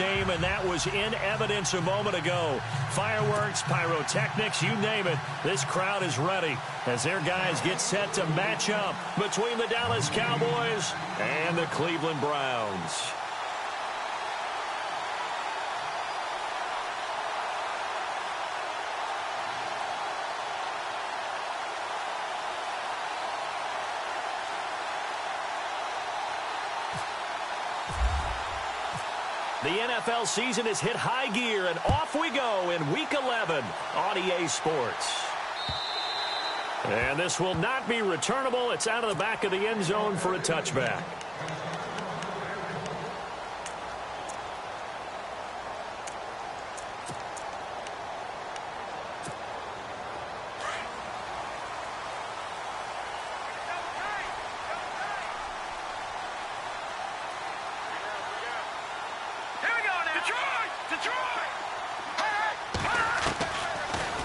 game, and that was in evidence a moment ago. Fireworks, pyrotechnics, you name it. This crowd is ready as their guys get set to match up between the Dallas Cowboys and the Cleveland Browns. The NFL season has hit high gear, and off we go in Week 11 on EA Sports. And this will not be returnable. It's out of the back of the end zone for a touchback.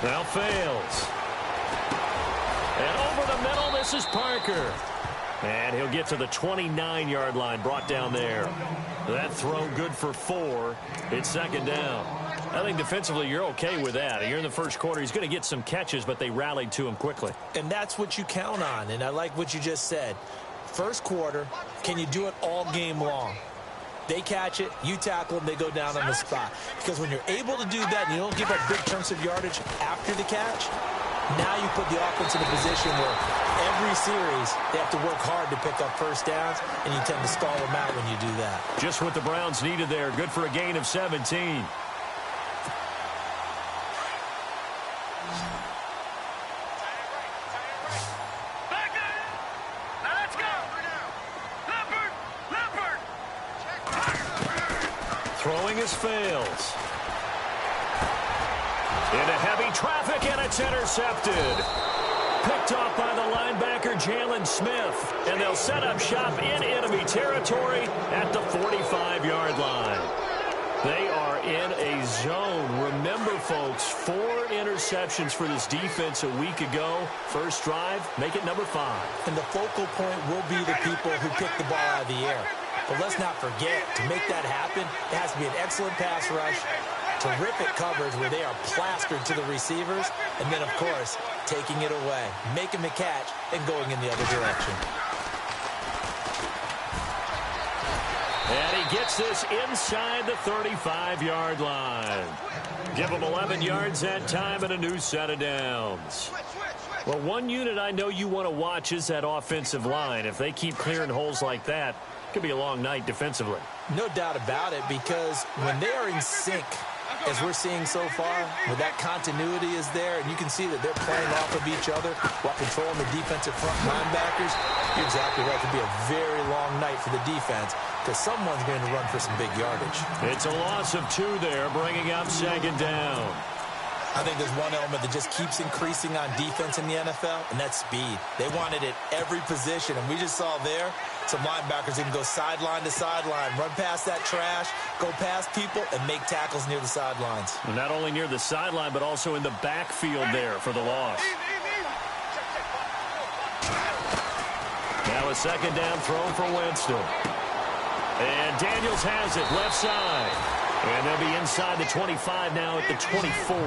Now fails. And over the middle, this is Parker. And he'll get to the 29-yard line, brought down there. That throw good for 4. It's second down. I think defensively you're okay with that. You're in the first quarter. He's going to get some catches, but they rallied to him quickly. And that's what you count on, and I like what you just said. First quarter, can you do it all game long? They catch it, you tackle them, they go down on the spot. Because when you're able to do that and you don't give up big chunks of yardage after the catch, now you put the offense in a position where every series they have to work hard to pick up first downs, and you tend to stall them out when you do that. Just what the Browns needed there. Good for a gain of 17. Throwing his fails. Into heavy traffic, and it's intercepted. Picked off by the linebacker, Jalen Smith. And they'll set up shop in enemy territory at the 45-yard line. They are in a zone. Remember, folks, 4 interceptions for this defense a week ago. First drive, make it number 5. And the focal point will be the people who pick the ball out of the air. But let's not forget, to make that happen, it has to be an excellent pass rush, terrific coverage where they are plastered to the receivers, and then, of course, taking it away, making the catch, and going in the other direction. And he gets this inside the 35-yard line. Give him 11 yards that time and a new set of downs. Well, one unit I know you want to watch is that offensive line. If they keep clearing holes like that, could be a long night defensively. No doubt about it, because when they are in sync, as we're seeing so far, where that continuity is there, and you can see that they're playing off of each other while controlling the defensive front linebackers, you're exactly right. It could be a very long night for the defense, because someone's going to run for some big yardage. It's a loss of 2 there, bringing up second down. I think there's one element that just keeps increasing on defense in the NFL, and that's speed. They want it at every position, and we just saw there some linebackers can go sideline to sideline, run past that trash, go past people, and make tackles near the sidelines. Not only near the sideline, but also in the backfield there for the loss. Now a second down throw for Winston. And Daniels has it left side. And they'll be inside the 25 now at the 24.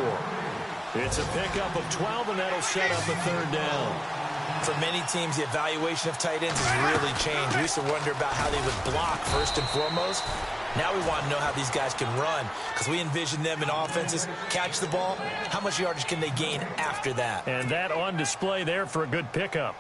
It's a pickup of 12, and that'll set up a third down. For many teams, the evaluation of tight ends has really changed. We used to wonder about how they would block first and foremost. Now we want to know how these guys can run, because we envision them in offenses catch the ball. How much yardage can they gain after that? And that on display there for a good pickup.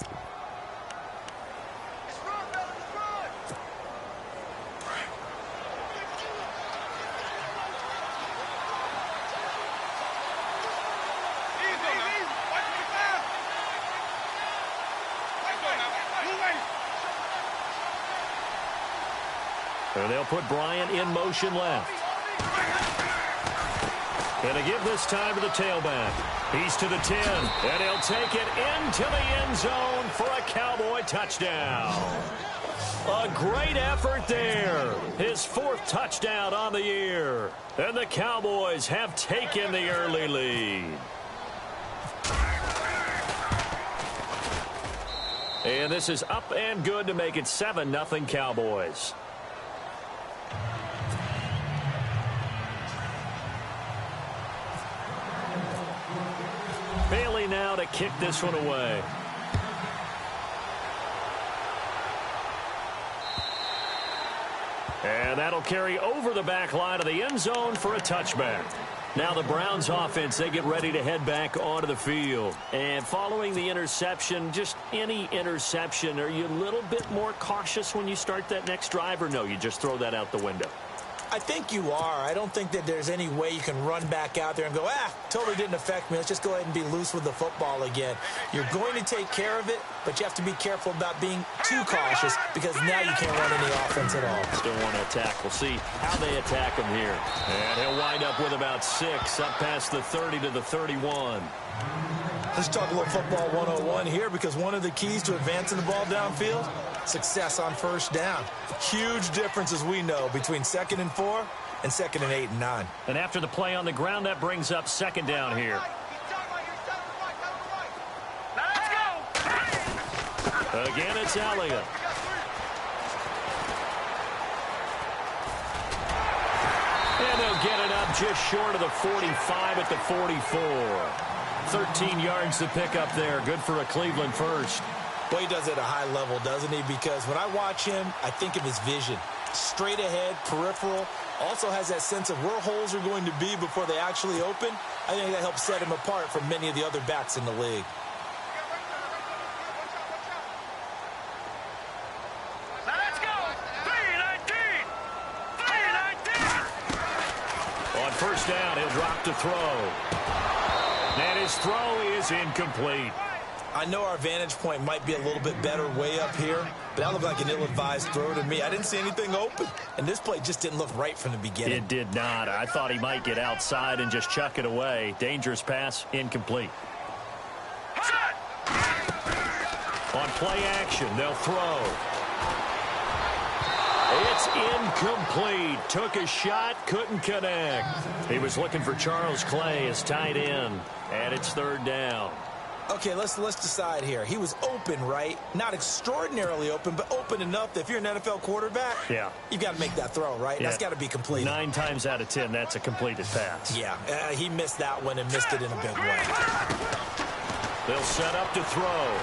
And they'll put Bryant in motion left. And to give this time to the tailback. He's to the 10, and he'll take it into the end zone for a Cowboy touchdown. A great effort there. His 4th touchdown on the year. And the Cowboys have taken the early lead. And this is up and good to make it 7-0 Cowboys. now to kick this one away. And that'll carry over the back line of the end zone for a touchback. Now the Browns offense, they get ready to head back onto the field. And following the interception, just any interception, are you a little bit more cautious when you start that next drive, or no, you just throw that out the window? I think you are. I don't think that there's any way you can run back out there and go, totally didn't affect me. Let's just go ahead and be loose with the football again. You're going to take care of it, but you have to be careful about being too cautious because now you can't run any offense at all. Still want to attack. We'll see how they attack him here. And he'll wind up with about 6 up past the 30 to the 31. Let's talk a little football 101 here because one of the keys to advancing the ball downfield, success on first down. Huge difference, as we know, between 2nd and 4 and 2nd and 8 and 9. And after the play on the ground, that brings up 2nd down here. Again, it's Elliott. And they'll get it up just short of the 45 at the 44. 13 yards to pick up there. Good for a Cleveland first. Well, he does it at a high level, doesn't he? Because when I watch him, I think of his vision. Straight ahead, peripheral. Also has that sense of where holes are going to be before they actually open. I think that helps set him apart from many of the other backs in the league. Let's go! 3-19! 3-19! On first down, he'll drop to throw. And his throw is incomplete. I know our vantage point might be a little bit better way up here, but that looked like an ill-advised throw to me. I didn't see anything open, and this play just didn't look right from the beginning. It did not. I thought he might get outside and just chuck it away. Dangerous pass, incomplete. On play action, they'll throw. It's incomplete. Took a shot, couldn't connect. He was looking for Charles Clay as tight end, and it's 3rd down. Okay, let's decide here. He was open, right? Not extraordinarily open, but open enough that if you're an NFL quarterback, you've got to make that throw, right? Yeah. That's got to be completed. 9 times out of 10, that's a completed pass. Yeah, he missed that one and missed it in a big way. They'll set up to throw.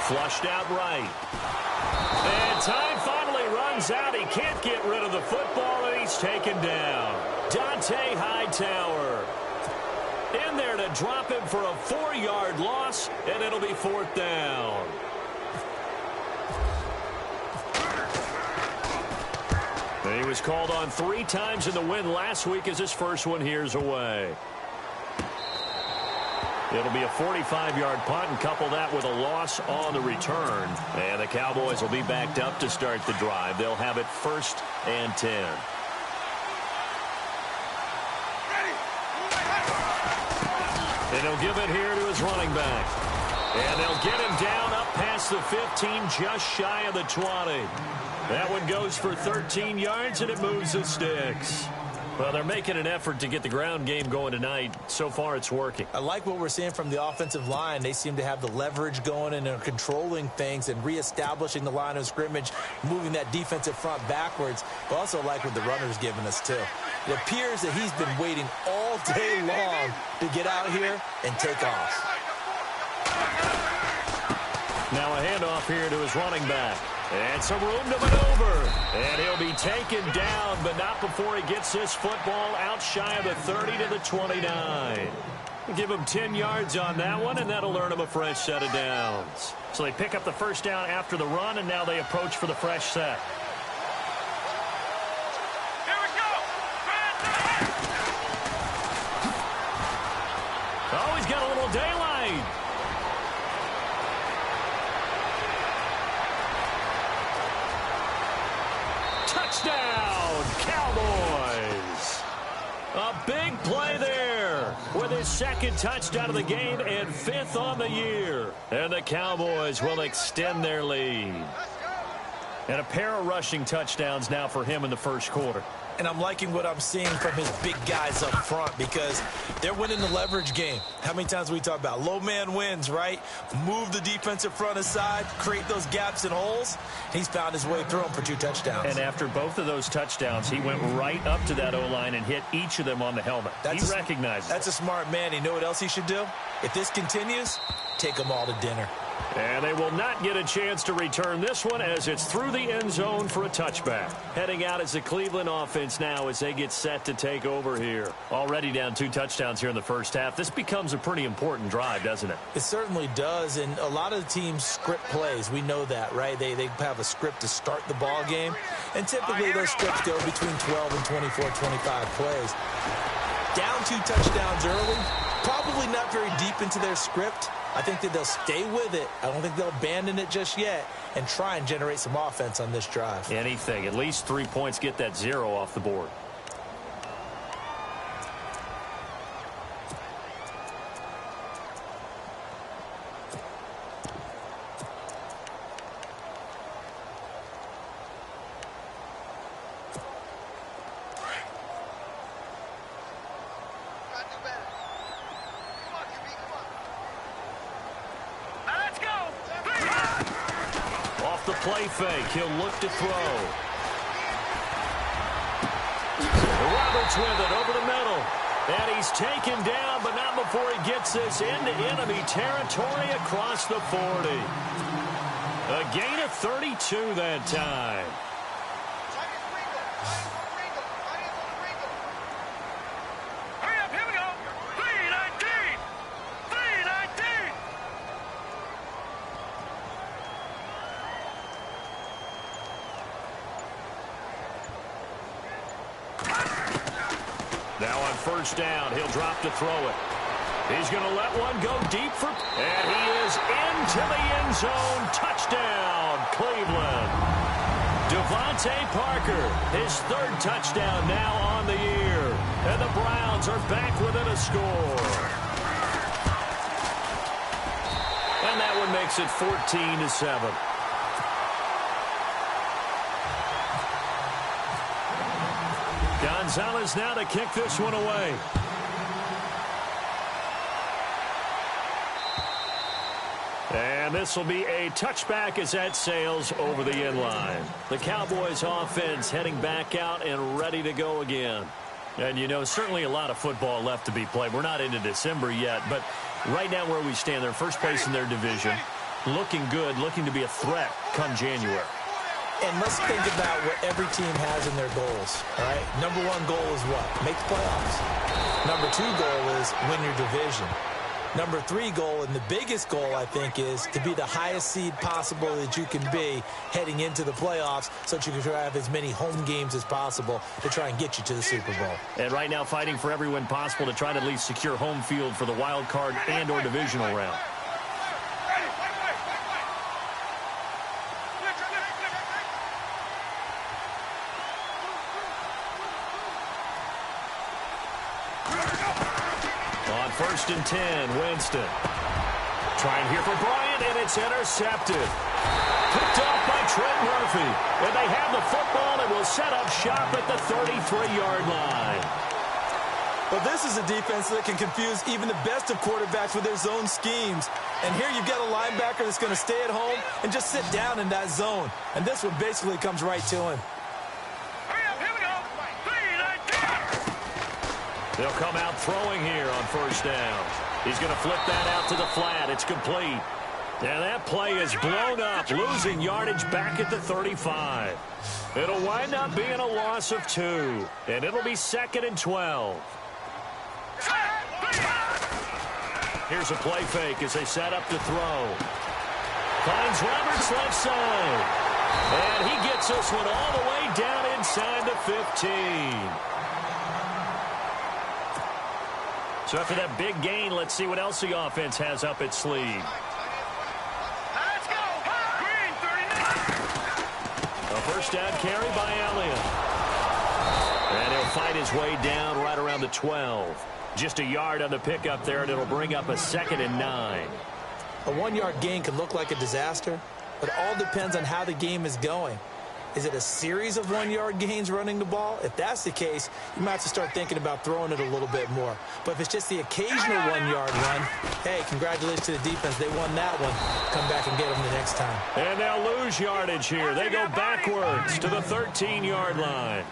Flushed out right. And time finally runs out. He can't get rid of the football, and he's taken down. Dante Hightower in there to drop him for a 4-yard loss, and it'll be 4th down. He was called on 3 times in the win last week as his first one here's away. It'll be a 45-yard punt, and couple that with a loss on the return. And the Cowboys will be backed up to start the drive. They'll have it 1st and 10. And he'll give it here to his running back. And they'll get him down up past the 15, just shy of the 20. That one goes for 13 yards, and it moves the sticks. Well, they're making an effort to get the ground game going tonight. So far, it's working. I like what we're seeing from the offensive line. They seem to have the leverage going and are controlling things and reestablishing the line of scrimmage, moving that defensive front backwards. But also like what the runner's giving us, too. It appears that he's been waiting all day long to get out here and take off. Now a handoff here to his running back. And some room to maneuver. And he'll be taken down, but not before he gets this football out shy of the 30 to the 29. Give him 10 yards on that one, and that'll earn him a fresh set of downs. So they pick up the first down after the run, and now they approach for the fresh set. Here we go. Oh, he's got a little daylight. Touchdown, Cowboys. A big play there with his 2nd touchdown of the game and 5th on the year. And the Cowboys will extend their lead. And a pair of rushing touchdowns now for him in the first quarter. And I'm liking what I'm seeing from his big guys up front because they're winning the leverage game. How many times we talk about low man wins, right? Move the defensive front aside, create those gaps and holes. He's found his way through them for 2 touchdowns. And after both of those touchdowns, he went right up to that O-line and hit each of them on the helmet. He recognized it. That's a smart man. You know what else he should do? If this continues, take them all to dinner. And they will not get a chance to return this one as it's through the end zone for a touchback. Heading out is the Cleveland offense now as they get set to take over here. Already down 2 touchdowns here in the first half. This becomes a pretty important drive, doesn't it? It certainly does, and a lot of the teams script plays. We know that, right? They have a script to start the ball game, and typically those scripts go between 12 and 24, 25 plays. Down 2 touchdowns early, probably not very deep into their script. I think that they'll stay with it. I don't think they'll abandon it just yet and try and generate some offense on this drive. Anything. At least 3 points, get that 0 off the board. The play fake. He'll look to throw. Roberts with it over the middle. And he's taken down, but not before he gets this into enemy territory across the 40. A gain of 32 that time. Hurry up, here we go. 319. 319. Now on first down, he'll drop to throw it. He's going to let one go deep for... And he is into the end zone. Touchdown, Cleveland. Devontae Parker, his 3rd touchdown now on the year. And the Browns are back within a score. And that one makes it 14-7. Gonzalez now to kick this one away. And this will be a touchback as that sails over the end line. The Cowboys offense heading back out and ready to go again. And, you know, certainly a lot of football left to be played. We're not into December yet, but right now where we stand, they're first place in their division. Looking good, looking to be a threat come January. And let's think about what every team has in their goals, all right? Number 1 goal is what? Make the playoffs. Number 2 goal is win your division. Number 3 goal, and the biggest goal, I think, is to be the highest seed possible that you can be heading into the playoffs so that you can try to have as many home games as possible to try and get you to the Super Bowl. And right now fighting for every win possible to try to at least secure home field for the wild card and or divisional round. First and 10, Winston. Trying here for Bryant, and it's intercepted. Picked off by Trent Murphy. And they have the football and will set up shop at the 33-yard line. Well, this is a defense that can confuse even the best of quarterbacks with their zone schemes. And here you've got a linebacker that's going to stay at home and just sit down in that zone. And this one basically comes right to him. They'll come out throwing here on first down. He's going to flip that out to the flat. It's complete. And that play is blown up, losing yardage back at the 35. It'll wind up being a loss of 2. And it'll be 2nd and 12. Here's a play fake as they set up to throw. Finds Roberts left side. And he gets this one all the way down inside the 15. So after that big gain, let's see what else the offense has up its sleeve. Let's go. Green 39. A first down carry by Elliott. And he'll fight his way down right around the 12. Just a yard on the pickup there, and it'll bring up a 2nd and 9. A 1-yard gain can look like a disaster, but it all depends on how the game is going. Is it a series of 1-yard gains running the ball? If that's the case, you might have to start thinking about throwing it a little bit more. But if it's just the occasional 1-yard run, hey, congratulations to the defense. They won that one. Come back and get them the next time. And they'll lose yardage here. They go backwards to the 13-yard line.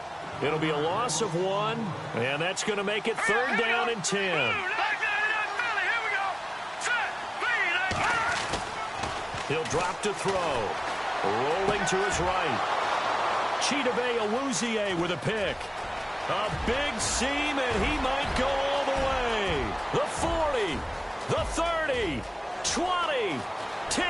It'll be a loss of 1, and that's going to make it 3rd down and 10. He'll drop to throw. Rolling to his right. Chidobe Awuzie with a pick. A big seam, and he might go all the way. The 40, the 30, 20, 10.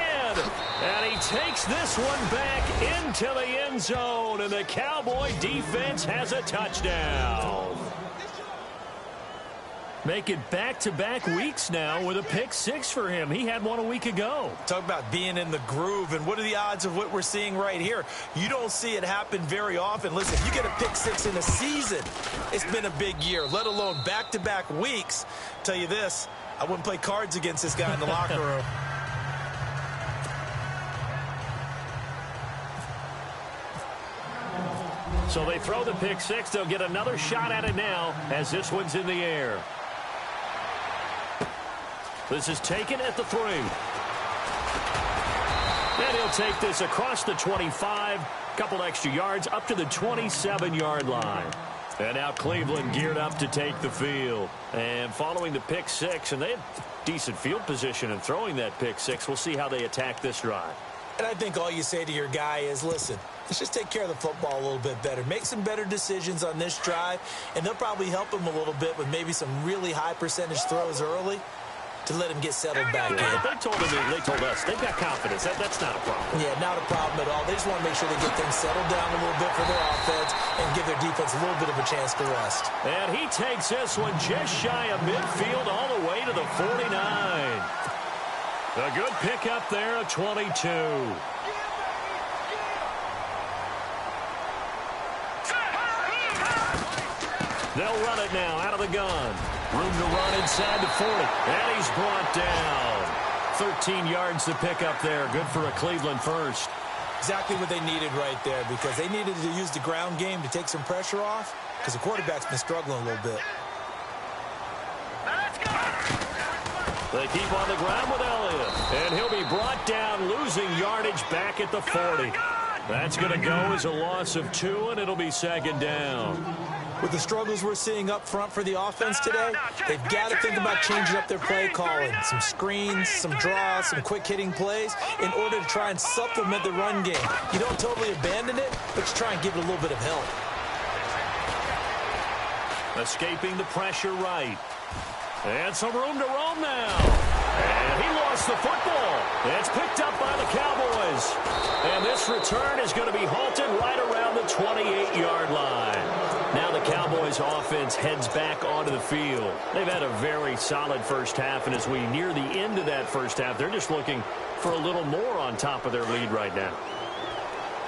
And he takes this one back into the end zone, and the Cowboy defense has a touchdown. Make it back-to-back weeks now with a pick 6 for him. He had one a week ago. Talk about being in the groove, and what are the odds of what we're seeing right here? You don't see it happen very often. Listen, if you get a pick 6 in a season, it's been a big year, let alone back-to-back weeks. Tell you this, I wouldn't play cards against this guy in the locker room. So they throw the pick 6. They'll get another shot at it now as this one's in the air. This is taken at the 3. And he'll take this across the 25. Couple extra yards up to the 27-yard line. And now Cleveland geared up to take the field. And following the pick 6, and they had decent field position in throwing that pick 6. We'll see how they attack this drive. And I think all you say to your guy is, listen, let's just take care of the football a little bit better. Make some better decisions on this drive, and they'll probably help him a little bit with maybe some really high percentage throws early to let him get settled back in. They told us they've got confidence. That's not a problem. Yeah, not a problem at all. They just want to make sure they get things settled down a little bit for their offense and give their defense a little bit of a chance to rest. And he takes this one just shy of midfield all the way to the 49. A good pickup there at 22. They'll run it now out of the gun. Room to run inside the 40. And he's brought down. 13 yards to pick up there. Good for a Cleveland first. Exactly what they needed right there, because they needed to use the ground game to take some pressure off, because the quarterback's been struggling a little bit. They keep on the ground with Elliott. And he'll be brought down, losing yardage back at the 40. That's going to go as a loss of 2, and it'll be 2nd down. With the struggles we're seeing up front for the offense today, they've got to think about changing up their play calling. Some screens, some draws, some quick-hitting plays in order to try and supplement the run game. You don't totally abandon it, but you try and give it a little bit of help. Escaping the pressure right. And some room to roam now. And he lost the football. It's picked up by the Cowboys. And this return is going to be halted right around the 28-yard line. Now the Cowboys offense heads back onto the field. They've had a very solid first half, and as we near the end of that first half, they're just looking for a little more on top of their lead right now.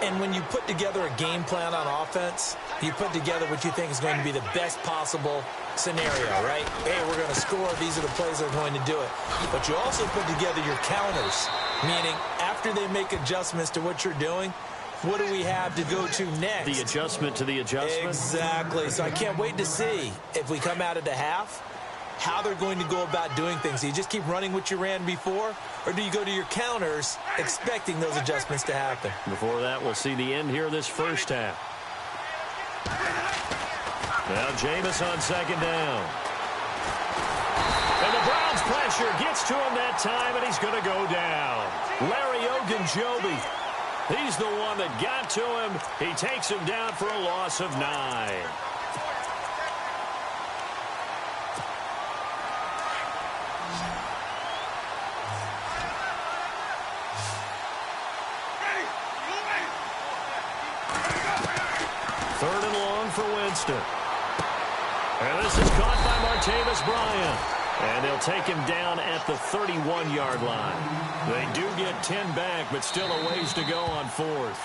And when you put together a game plan on offense, you put together what you think is going to be the best possible scenario, right? Hey, we're going to score. These are the plays that are going to do it. But you also put together your counters, meaning after they make adjustments to what you're doing, what do we have to go to next? The adjustment to the adjustment? Exactly. So I can't wait to see if we come out of the half, how they're going to go about doing things. Do you just keep running what you ran before, or do you go to your counters expecting those adjustments to happen? Before that, we'll see the end here of this first half. Now Jameis on 2nd down. And the Browns pressure gets to him that time, and he's going to go down. Larry Ogunjobi. He's the one that got to him. He takes him down for a loss of 9. Third and long for Winston. And this is caught by Martavis Bryant. And they'll take him down at the 31-yard line. They do get 10 back, but still a ways to go on 4th.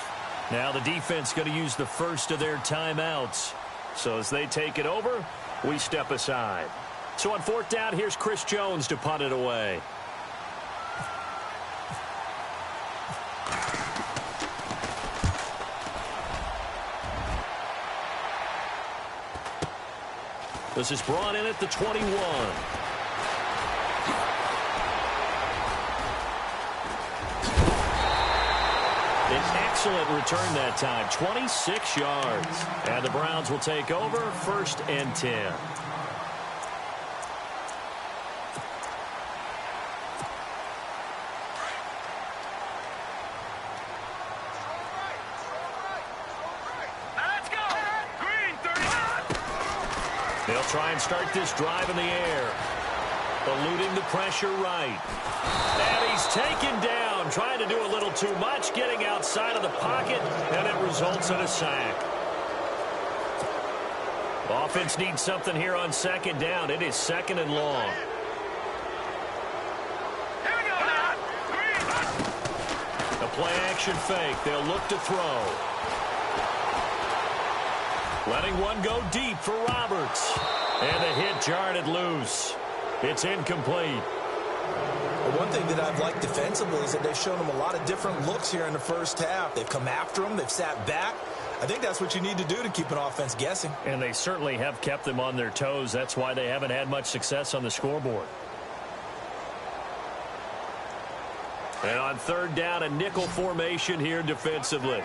Now the defense going to use the first of their timeouts. So as they take it over, we step aside. So on 4th down, here's Chris Jones to punt it away. This is brought in at the 21. An excellent return that time, 26 yards. And the Browns will take over, 1st and 10. They'll try and start this drive in the air. Eluding the pressure right. And he's taken down, trying to do a little too much, getting outside of the pocket, and it results in a sack. Offense needs something here on 2nd down. It is 2nd and long. Here we go now. A play-action fake. They'll look to throw. Letting one go deep for Roberts. And the hit jarred it loose. It's incomplete. One thing that I've liked defensively is that they've shown them a lot of different looks here in the first half. They've come after them. They've sat back. I think that's what you need to do to keep an offense guessing. And they certainly have kept them on their toes. That's why they haven't had much success on the scoreboard. And on 3rd down, a nickel formation here defensively.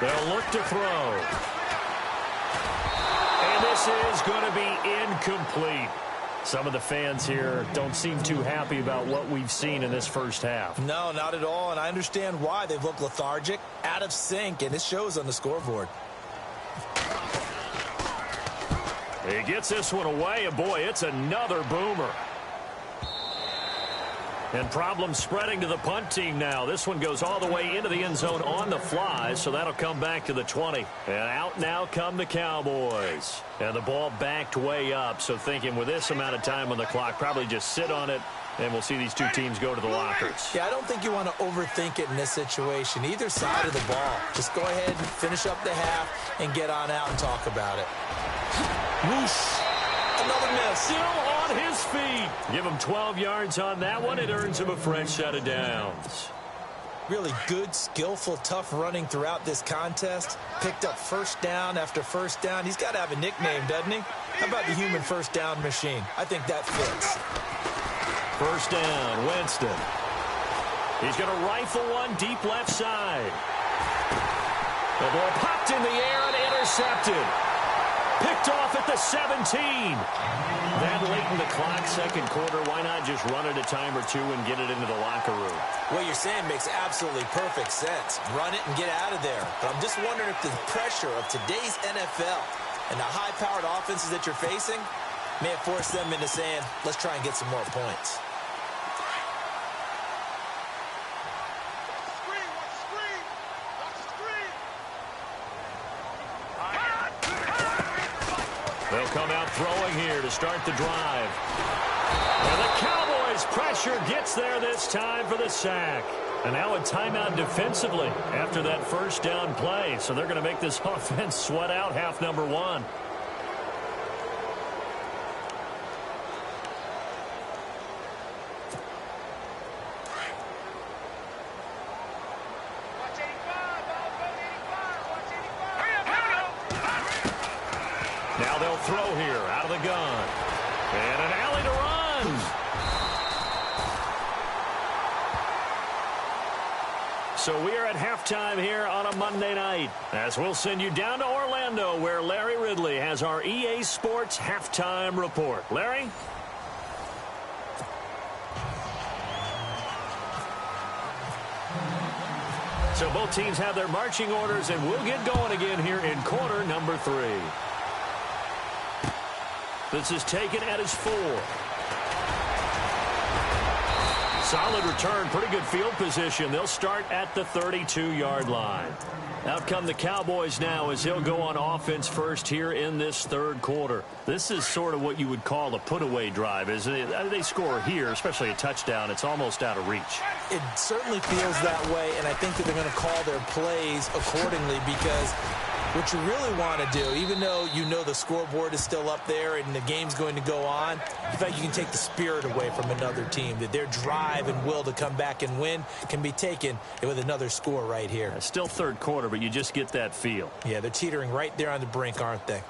They'll look to throw. And this is going to be incomplete. Some of the fans here don't seem too happy about what we've seen in this first half. No, not at all, and I understand why. They've looked lethargic, out of sync, and it shows on the scoreboard. He gets this one away, and boy, it's another boomer. And problems spreading to the punt team now. This one goes all the way into the end zone on the fly, so that'll come back to the 20. And out now come the Cowboys. And the ball backed way up, so thinking with this amount of time on the clock, probably just sit on it, and we'll see these two teams go to the lockers. Yeah, I don't think you want to overthink it in this situation, either side of the ball. Just go ahead and finish up the half and get on out and talk about it. Whoosh. Another miss. Still on his feet. Give him 12 yards on that one. It earns him a fresh set of downs. Really good, skillful, tough running throughout this contest. Picked up 1st down after 1st down. He's got to have a nickname, doesn't he? How about the human 1st down machine? I think that fits. 1st down, Winston. He's going to rifle one deep left side. The ball popped in the air and intercepted. Picked off at the 17. That late in the clock, 2nd quarter, why not just run it a time or two and get it into the locker room? What you're saying makes absolutely perfect sense. Run it and get out of there. But I'm just wondering if the pressure of today's NFL and the high-powered offenses that you're facing may have forced them into saying, let's try and get some more points. They'll come out throwing here to start the drive. And the Cowboys' pressure gets there this time for the sack. And now a timeout defensively after that 1st down play. So they're going to make this offense sweat out half number 1. Now they'll throw here out of the gun. And an alley to run. So we are at halftime here on a Monday night, as we'll send you down to Orlando, where Larry Ridley has our EA Sports halftime report. Larry? So both teams have their marching orders, and we'll get going again here in quarter number 3. This is taken at his 4. Solid return, pretty good field position. They'll start at the 32-yard line. Out come the Cowboys now as he'll go on offense first here in this 3rd quarter. This is sort of what you would call a put-away drive, isn't it? They score here, especially a touchdown. It's almost out of reach. It certainly feels that way, and I think that they're going to call their plays accordingly because What you really want to do, even though you know the scoreboard is still up there and the game's going to go on, in fact, you can take the spirit away from another team, that their drive and will to come back and win can be taken with another score right here. Still third quarter, but you just get that feel. Yeah, they're teetering right there on the brink, aren't they?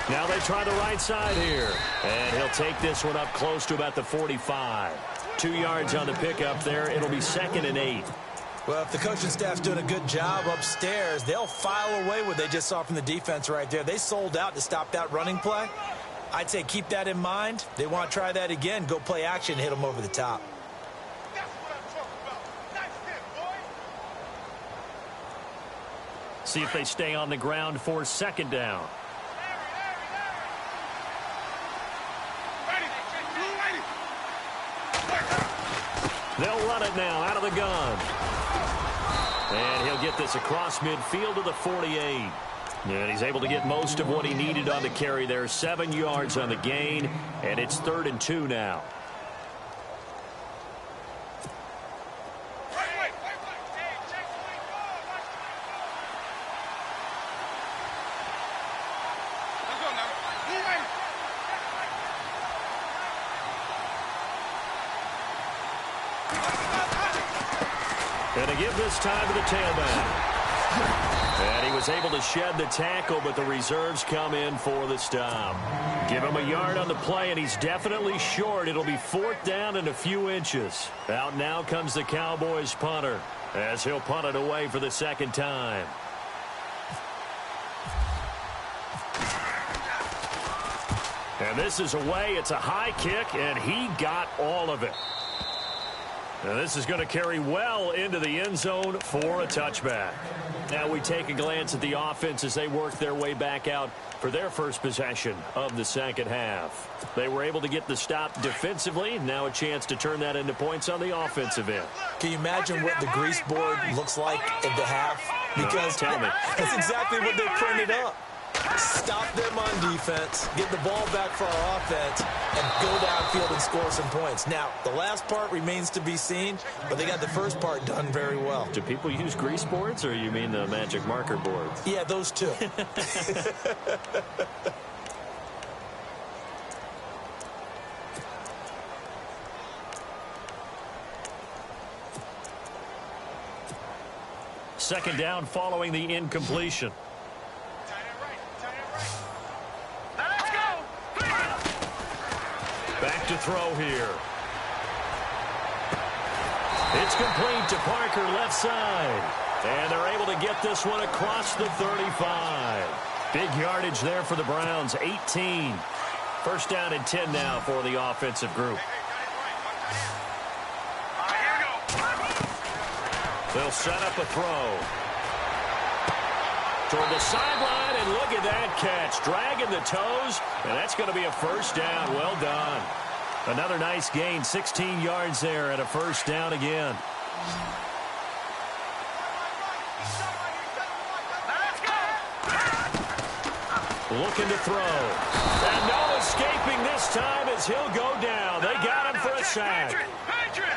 Now they try the right side here. And he'll take this one up close to about the 45. 2 yards on the pickup there. It'll be 2nd and 8. Well, if the coaching staff's doing a good job upstairs, they'll file away what they just saw from the defense right there. They sold out to stop that running play. I'd say keep that in mind. They want to try that again. Go play action, hit them over the top. That's what I'm talking about. Nice hit, boy. See if they stay on the ground for 2nd down. They'll run it now out of the gun. And he'll get this across midfield to the 48. And he's able to get most of what he needed on the carry there. 7 yards on the gain. And it's 3rd and 2 now. And to give this time to the tailback. And he was able to shed the tackle, but the reserves come in for the stop. Give him a yard on the play, and he's definitely short. It'll be 4th down and a few inches. Out now comes the Cowboys punter, as he'll punt it away for the 2nd time. And this is away. It's a high kick, and he got all of it. Now this is going to carry well into the end zone for a touchback. Now we take a glance at the offense as they work their way back out for their first possession of the 2nd half. They were able to get the stop defensively. Now a chance to turn that into points on the offensive end. Can you imagine what the grease board looks like at the half? Because tell me. That's exactly what they printed up. Stop them on defense, get the ball back for our offense, and go downfield and score some points. Now, the last part remains to be seen, but they got the first part done very well. Do people use grease boards, or you mean the magic marker boards? Yeah, those two. Second down following the incompletion. Back to throw here. It's complete to Parker, left side. And they're able to get this one across the 35. Big yardage there for the Browns, 18. First down and 10 now for the offensive group. They'll set up a throw. Toward the sideline, and look at that catch. Dragging the toes, and that's going to be a first down. Well done. Another nice gain, 16 yards there, and a first down again. Looking to throw. And no escaping this time as he'll go down. They got him for a sack.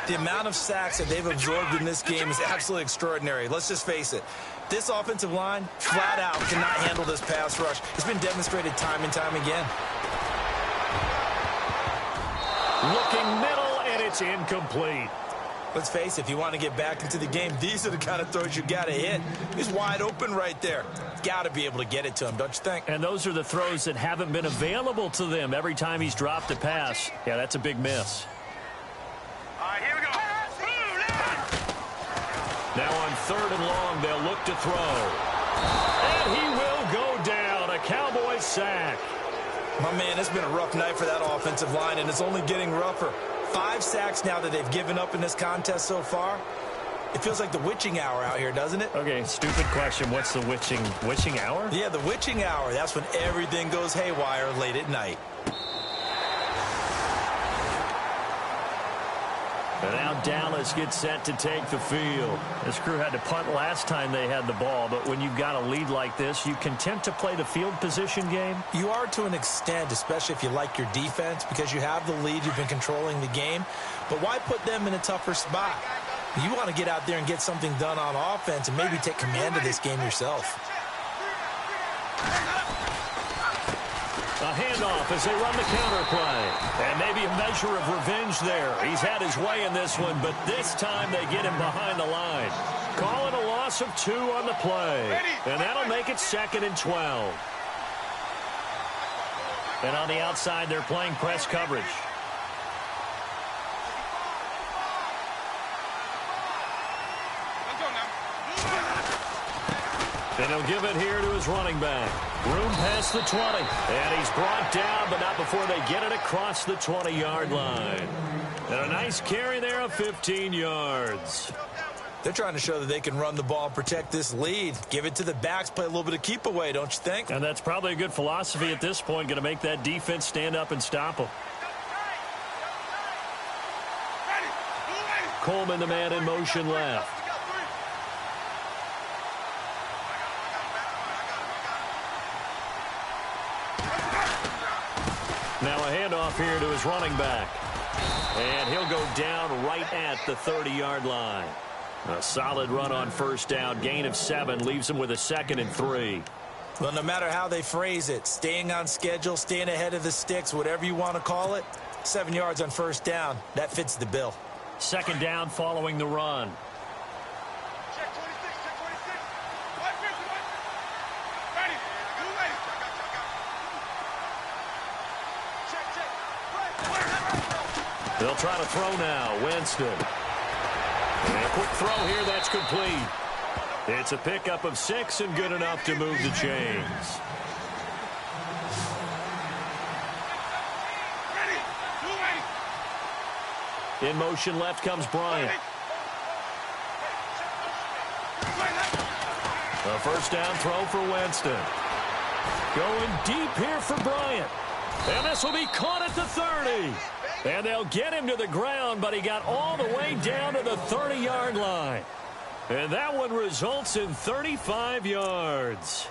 The amount of sacks that they've absorbed in this game is absolutely extraordinary. Let's just face it. This offensive line, flat out, cannot handle this pass rush. It's been demonstrated time and time again. Looking middle, and it's incomplete. Let's face it, if you want to get back into the game, these are the kind of throws you got to hit. He's wide open right there. Got to be able to get it to him, don't you think? And those are the throws that haven't been available to them every time he's dropped a pass. Yeah, that's a big miss. All right, here we go. Now on 3rd and long, they'll look to throw. And he will go down. A Cowboys sack. My man, it's been a rough night for that offensive line, and it's only getting rougher. 5 sacks now that they've given up in this contest so far. It feels like the witching hour out here, doesn't it? Okay, stupid question. What's the witching hour? Yeah, the witching hour. That's when everything goes haywire late at night. And now Dallas gets set to take the field. This crew had to punt last time they had the ball, but when you've got a lead like this, you content to play the field position game? You are to an extent, especially if you like your defense, because you have the lead, you've been controlling the game. But why put them in a tougher spot? You want to get out there and get something done on offense and maybe take command of this game yourself. A handoff as they run the counter play. And maybe a measure of revenge there. He's had his way in this one, but this time they get him behind the line. Call it a loss of 2 on the play. And that'll make it 2nd and 12. And on the outside, they're playing press coverage. And he'll give it here to his running back. Room past the 20. And he's brought down, but not before they get it across the 20-yard line. And a nice carry there of 15 yards. They're trying to show that they can run the ball and protect this lead. Give it to the backs, play a little bit of keep away, don't you think? And that's probably a good philosophy at this point, going to make that defense stand up and stop them. Coleman, the man in motion left. Now a handoff here to his running back. And he'll go down right at the 30-yard line. A solid run on first down. Gain of 7 leaves him with a 2nd and 3. Well, no matter how they phrase it, staying on schedule, staying ahead of the sticks, whatever you want to call it, 7 yards on first down, that fits the bill. 2nd down following the run. Check 26, check 26. White, ready. You ready. Check. They'll try to throw now. Winston. And a quick throw here. That's complete. It's a pickup of 6 and good enough to move the chains. Ready. You ready. In motion left comes Bryant. A first down throw for Winston. Going deep here for Bryant. And this will be caught at the 30. And they'll get him to the ground, but he got all the way down to the 30-yard line. And that one results in 35 yards.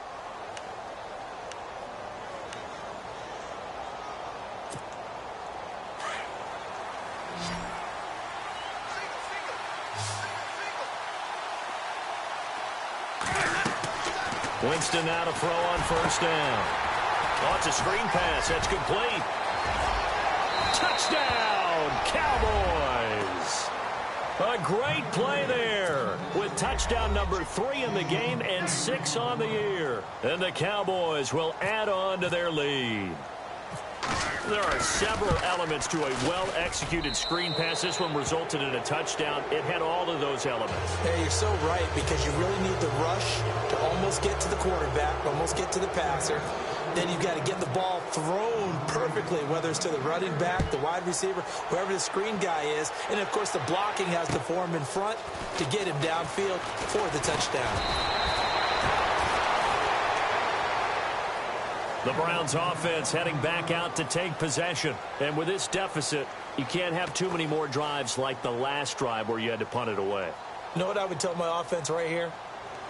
Winston now to throw on first down. Oh, it's a screen pass. That's complete. Touchdown, Cowboys. A great play there with touchdown number 3 in the game and 6 on the year. And the Cowboys will add on to their lead. There are several elements to a well-executed screen pass. This one resulted in a touchdown. It had all of those elements. Yeah, you're so right, because you really need the rush to almost get to the quarterback, almost get to the passer. Then you've got to get the ball thrown perfectly, whether it's to the running back, the wide receiver, whoever the screen guy is. And, of course, the blocking has to form in front to get him downfield for the touchdown. The Browns offense heading back out to take possession. And with this deficit, you can't have too many more drives like the last drive where you had to punt it away. You know what I would tell my offense right here?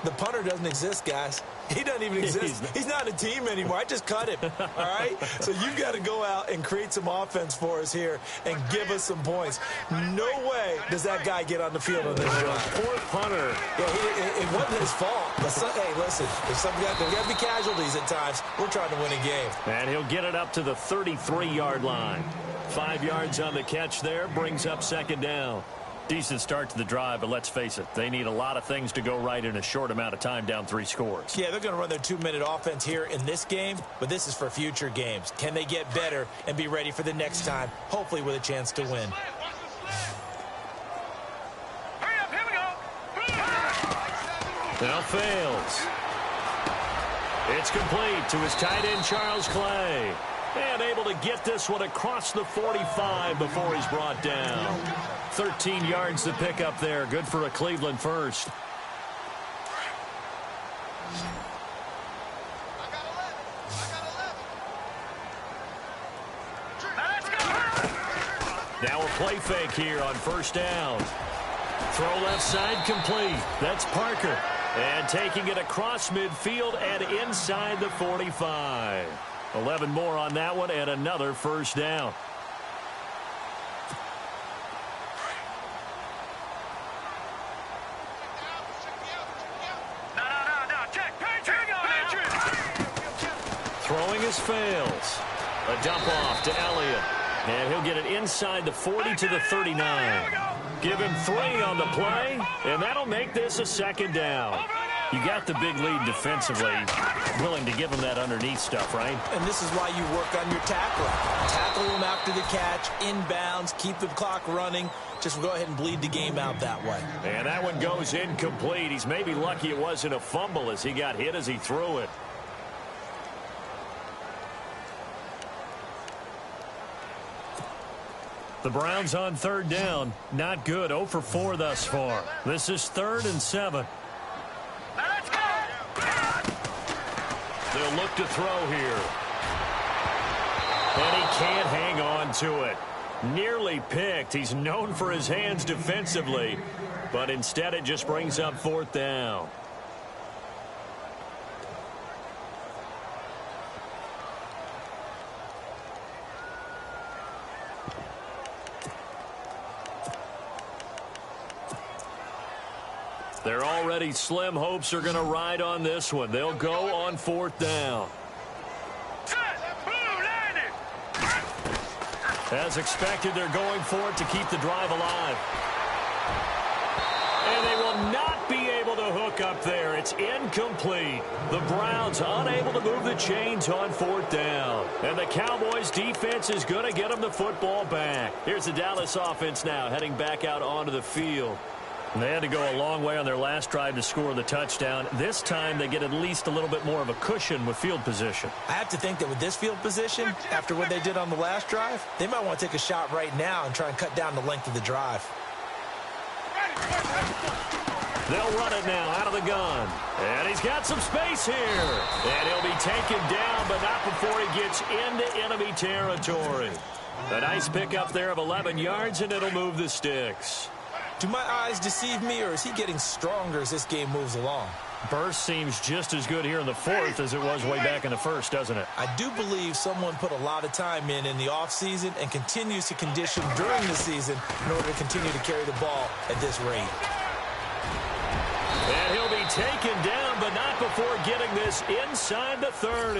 The punter doesn't exist, guys. He doesn't even exist. He's not a team anymore. I just cut him, all right? So you've got to go out and create some offense for us here and give us some points. No way does that guy get on the field on this drive. Poor punter. Yeah, it wasn't his fault. But hey, listen, there's got to be casualties at times. We're trying to win a game. And he'll get it up to the 33-yard line. 5 yards on the catch there, brings up 2nd down. Decent start to the drive, but let's face it, they need a lot of things to go right in a short amount of time, down 3 scores. Yeah, they're going to run their 2-minute offense here in this game, but this is for future games. Can they get better and be ready for the next time, hopefully with a chance to win? Hurry up, here we go. Now fails. It's complete to his tight end, Charles Clay. And able to get this one across the 45 before he's brought down. 13 yards to pick up there. Good for a Cleveland first. Now a play fake here on first down. Throw left side complete. That's Parker. And taking it across midfield and inside the 45. 11 more on that one and another first down. Throwing his fails. A dump off to Elliott. And he'll get it inside the 40 to the 39. Give him 3 on the play, and that'll make this a second down. You got the big lead defensively. Willing to give him that underneath stuff, right? And this is why you work on your tackling. Tackle him after the catch, inbounds, keep the clock running. Just go ahead and bleed the game out that way. And that one goes incomplete. He's maybe lucky it wasn't a fumble as he got hit as he threw it. The Browns on third down. Not good. 0 for 4 thus far. This is 3rd and 7. They'll look to throw here. And he can't hang on to it. Nearly picked. He's known for his hands defensively. But instead it just brings up 4th down. Their already slim hopes are going to ride on this one. They'll go on 4th down. As expected, they're going for it to keep the drive alive. And they will not be able to hook up there. It's incomplete. The Browns unable to move the chains on 4th down. And the Cowboys defense is going to get them the football back. Here's the Dallas offense now heading back out onto the field. They had to go a long way on their last drive to score the touchdown. This time they get at least a little bit more of a cushion with field position. I have to think that with this field position, after what they did on the last drive, they might want to take a shot right now and try and cut down the length of the drive. They'll run it now out of the gun. And he's got some space here. And he'll be taken down, but not before he gets into enemy territory. A nice pickup there of 11 yards, and it'll move the sticks. Do my eyes deceive me, or is he getting stronger as this game moves along? Burst seems just as good here in the 4th as it was way back in the 1st, doesn't it? I do believe someone put a lot of time in the offseason and continues to condition during the season in order to continue to carry the ball at this rate. And he'll be taken down, but not before getting this inside the 30.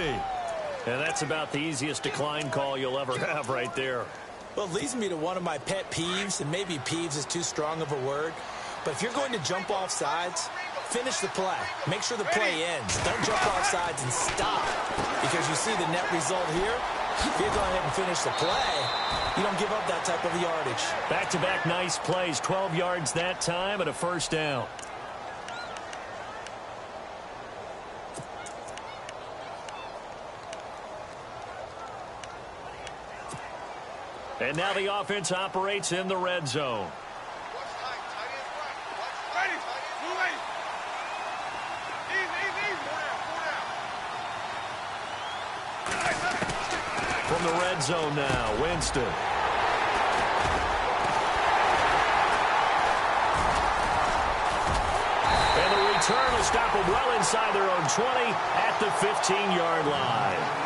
And that's about the easiest decline call you'll ever have right there. Well, it leads me to one of my pet peeves, and maybe peeves is too strong of a word. But if you're going to jump off sides, finish the play. Make sure the play ends. Don't jump off sides and stop. Because you see the net result here. If you go ahead and finish the play, you don't give up that type of yardage. Back-to-back nice plays. 12 yards that time and a first down. And now the offense operates in the red zone. From the red zone now, Winston. And the return will stop them well inside their own 20 at the 15-yard line.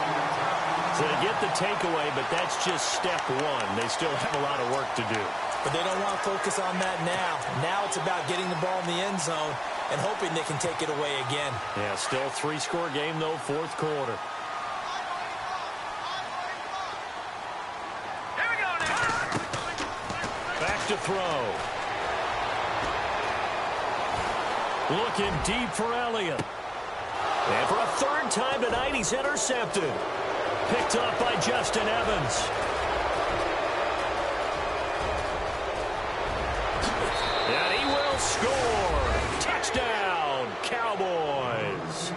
So they get the takeaway, but that's just step one. They still have a lot of work to do. But they don't want to focus on that now. Now it's about getting the ball in the end zone and hoping they can take it away again. Yeah, still a 3-score game, though, 4th quarter. Here we go now. Back to throw. Looking deep for Elliott. And for a 3rd time tonight, he's intercepted. Picked up by Justin Evans. And he will score. Touchdown, Cowboys.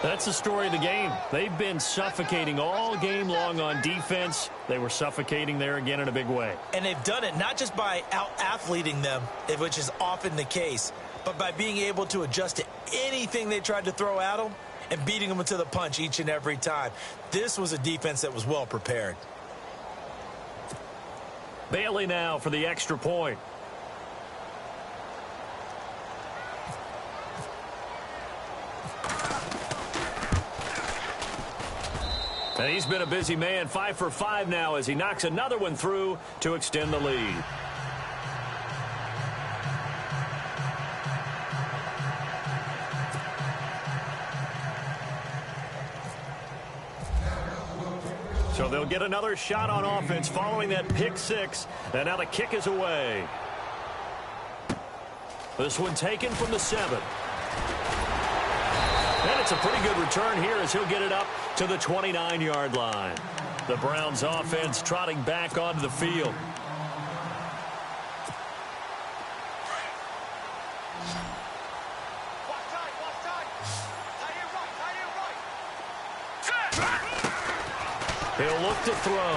That's the story of the game. They've been suffocating all game long on defense. They were suffocating there again in a big way. And they've done it not just by out-athleting them, which is often the case, but by being able to adjust to anything they tried to throw at them and beating them to the punch each and every time. This was a defense that was well prepared. Bailey now for the extra point. And he's been a busy man, 5 for 5 now as he knocks another one through to extend the lead. So they'll get another shot on offense following that pick six. And now the kick is away. This one taken from the 7. And it's a pretty good return here as he'll get it up to the 29-yard line. The Browns offense trotting back onto the field. He'll look to throw.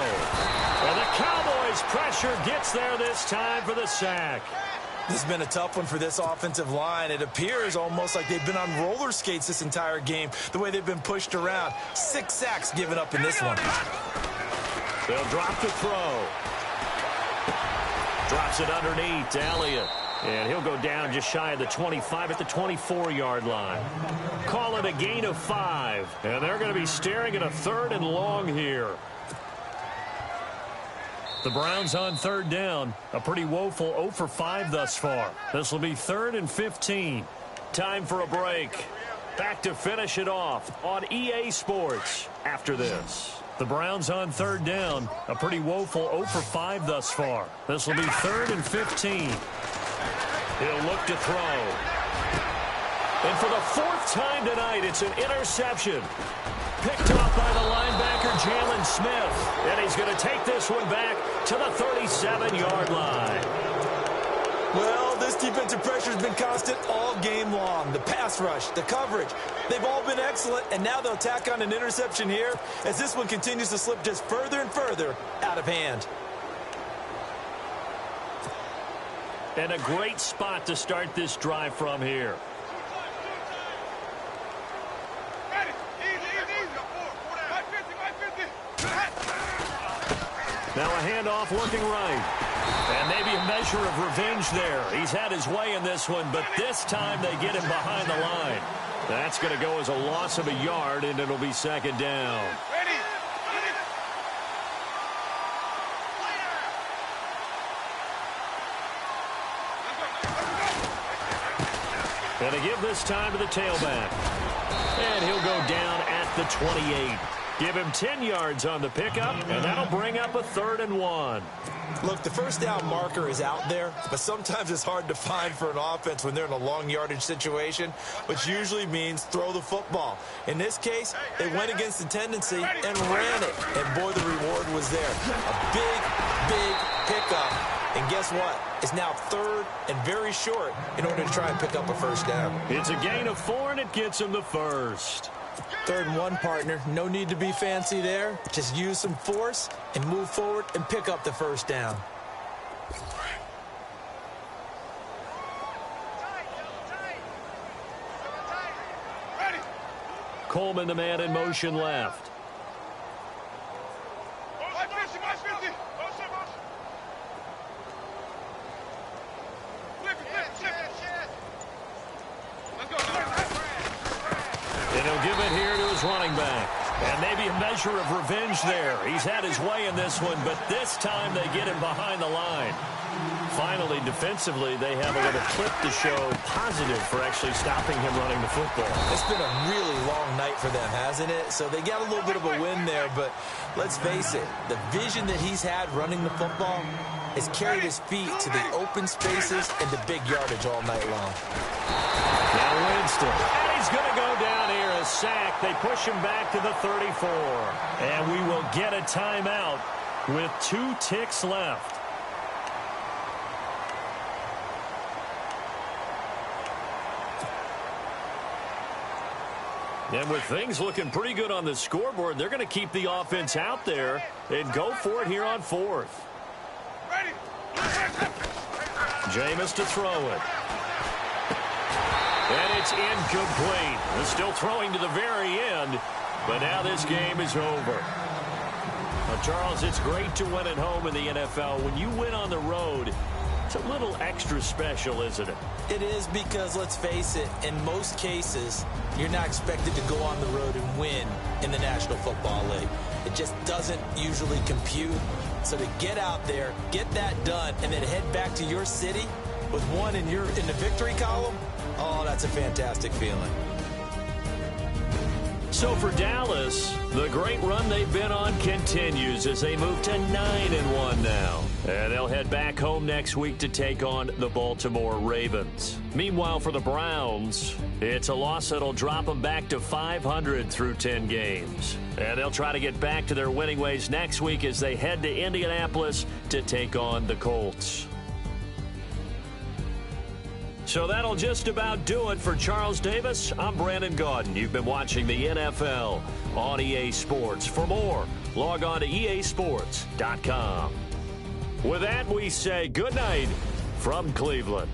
And the Cowboys' pressure gets there this time for the sack. This has been a tough one for this offensive line. It appears almost like they've been on roller skates this entire game, the way they've been pushed around. 6 sacks given up in this one. They'll drop to throw. Drops it underneath to Elliott. And he'll go down just shy of the 25 at the 24-yard line. Call it a gain of 5. And they're going to be staring at a 3rd and long here. The Browns on 3rd down. A pretty woeful 0 for 5 thus far. This will be 3rd and 15. Time for a break. Back to finish it off on EA Sports after this. The Browns on 3rd down. A pretty woeful 0 for 5 thus far. This will be 3rd and 15. He'll look to throw. And for the 4th time tonight, it's an interception. Picked off by the linebacker, Jalen Smith. And he's going to take this one back to the 37-yard line. Well, this defensive pressure has been constant all game long. The pass rush, the coverage, they've all been excellent. And now they'll tack on an interception here as this one continues to slip just further and further out of hand. And a great spot to start this drive from here. Now a handoff looking right. And maybe a measure of revenge there. He's had his way in this one, but this time they get him behind the line. That's going to go as a loss of a yard, and it'll be 2nd down. And to give this time to the tailback. And he'll go down at the 28. Give him 10 yards on the pickup, and that'll bring up a 3rd and 1. Look, the first down marker is out there, but sometimes it's hard to find for an offense when they're in a long yardage situation, which usually means throw the football. In this case, they went against the tendency and ran it. And boy, the reward was there. A big pickup. And guess what? It's now 3rd and very short in order to try and pick up a 1st down. It's a gain of 4, and it gets him the 1st. 3rd and 1, partner. No need to be fancy there. Just use some force and move forward and pick up the 1st down. Coleman, the man in motion left. And he'll give it here to his running back. And maybe a measure of revenge there. He's had his way in this one, but this time they get him behind the line. Finally, defensively, they have a little clip to show positive for actually stopping him running the football. It's been a really long night for them, hasn't it? So they got a little bit of a win there, but let's face it, the vision that he's had running the football has carried his feet to the open spaces and the big yardage all night long. Now Winston. And he's going to go down here, a sack. They push him back to the 34. And we will get a timeout with 2 ticks left. And with things looking pretty good on the scoreboard, they're going to keep the offense out there and go for it here on 4th. Jameis to throw it. And it's incomplete. They're still throwing to the very end, but now this game is over. Well, Charles, it's great to win at home in the NFL. When you win on the road, it's a little extra special, isn't it? It is because, let's face it, in most cases, you're not expected to go on the road and win in the National Football League. It just doesn't usually compute. So to get out there, get that done, and then head back to your city with one in the victory column, oh, that's a fantastic feeling. So for Dallas, the great run they've been on continues as they move to 9-1 now. And they'll head back home next week to take on the Baltimore Ravens. Meanwhile, for the Browns, it's a loss that'll drop them back to 500 through 10 games. And they'll try to get back to their winning ways next week as they head to Indianapolis to take on the Colts. So that'll just about do it for Charles Davis. I'm Brandon Gaudin. You've been watching the NFL on EA Sports. For more, log on to easports.com. With that, we say good night from Cleveland.